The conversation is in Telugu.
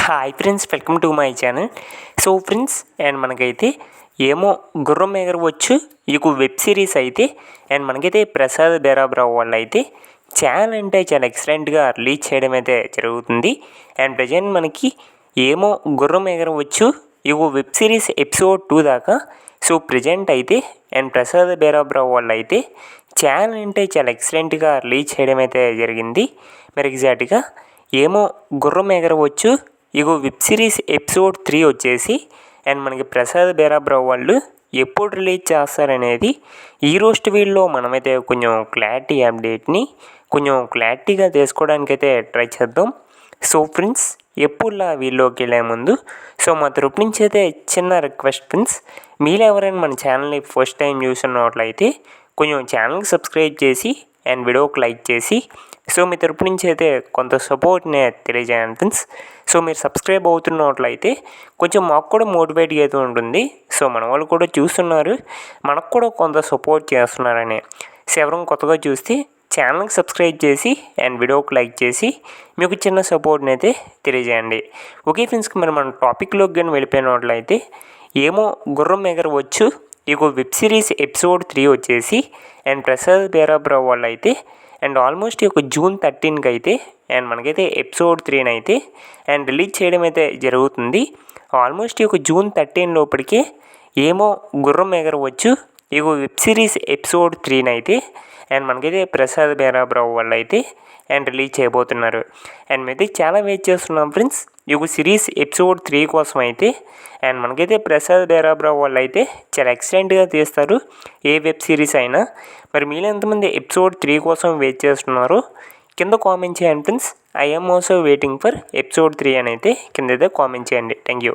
Hi friends, welcome to my channel. So friends, and మనకైతే ఏమో గుర్రం ఎగరవచ్చు ఇక వెబ్ సిరీస్ అయితే అండ్ మనకైతే ప్రసాద్ బేరాబ్రావు వాళ్ళు అయితే చాలా అంటే చాలా ఎక్సలెంట్గా రిలీజ్ చేయడం అయితే జరుగుతుంది. అండ్ ప్రజెంట్ మనకి ఏమో గుర్రం ఎగరవచ్చు ఇక వెబ్ సిరీస్ ఎపిసోడ్ 2 దాకా సో ప్రజెంట్ అయితే అండ్ ప్రసాద్ బేరాబ్రావు వాళ్ళు అయితే చాలా అంటే చాలా ఎక్సలెంట్గా రిలీజ్ చేయడం అయితే జరిగింది. మరి ఎగ్జాక్ట్గా ఏమో గుర్రం ఎగరవచ్చు ఇగో వెబ్ సిరీస్ ఎపిసోడ్ 3 వచ్చేసి అండ్ మనకి ప్రసాద్ బేరాబ్రావు వాళ్ళు ఎప్పుడు రిలీజ్ చేస్తారనేది ఈ రోజు వీడియోలో మనమైతే కొంచెం క్లారిటీగా తెలుసుకోవడానికైతే ట్రై చేద్దాం. సో ఫ్రెండ్స్, ఎప్పుడులా వీడియోకి వెళ్ళే ముందు సో మా తరపు నుంచి అయితే చిన్న రిక్వెస్ట్ ఫ్రెండ్స్, మీరు ఎవరైనా మన ఛానల్ని ఫస్ట్ టైం చూస్తున్నట్లయితే కొంచెం ఛానల్కి సబ్స్క్రైబ్ చేసి అండ్ వీడియోకి లైక్ చేసి సో మీ తరపు నుంచి అయితే కొంత సపోర్ట్ని తెలియజేయండి ఫ్రెండ్స్. సో మీరు సబ్స్క్రైబ్ అవుతున్నట్లయితే కొంచెం మాకు కూడా మోటివేట్గా అయితే ఉంటుంది. సో మన వాళ్ళు కూడా చూస్తున్నారు, మనకు కూడా కొంత సపోర్ట్ చేస్తున్నారని. సో ఎవరైనా కొత్తగా చూస్తే ఛానల్కి సబ్స్క్రైబ్ చేసి అండ్ వీడియోకి లైక్ చేసి మీకు చిన్న సపోర్ట్ని అయితే తెలియజేయండి. ఓకే ఫ్రెండ్స్కి, మరి మన టాపిక్లోకి కానీ వెళ్ళిపోయినట్లయితే ఏమో గుర్రం ఎగరవచ్చు ఇక వెబ్ సిరీస్ ఎపిసోడ్ 3 వచ్చేసి అండ్ ప్రసాద్ బేరాబ్రావు వాళ్ళు అయితే అండ్ ఆల్మోస్ట్ ఒక జూన్ 13కి అయితే అండ్ మనకైతే ఎపిసోడ్ 3 అయితే అండ్ రిలీజ్ చేయడం అయితే జరుగుతుంది. ఆల్మోస్ట్ ఒక జూన్ 13 లోపలికే ఏమో గుర్రం ఎగరవచ్చు ఇక వెబ్ సిరీస్ ఎపిసోడ్ 3 అయితే అండ్ మనకైతే ప్రసాద్ బేరాబ్రావు వాళ్ళు అయితే అండ్ రిలీజ్ చేయబోతున్నారు. అండ్ మేమైతే చాలా వెయిట్ చేస్తున్నాం ఫ్రెండ్స్ ఈ సిరీస్ ఎపిసోడ్ 3 కోసం అయితే. అండ్ మనకైతే ప్రసాద్ బేరాబ్రావు వాళ్ళు అయితే చాలా ఎక్సలెంట్గా తీస్తారు ఏ వెబ్ సిరీస్ అయినా. మరి మీరు ఎంతమంది ఎపిసోడ్ 3 కోసం వెయిట్ చేస్తున్నారో కింద కామెంట్ చేయండి friends. I'm also waiting for episode 3 అని అయితే కింద అయితే కామెంట్ చేయండి. Thank you.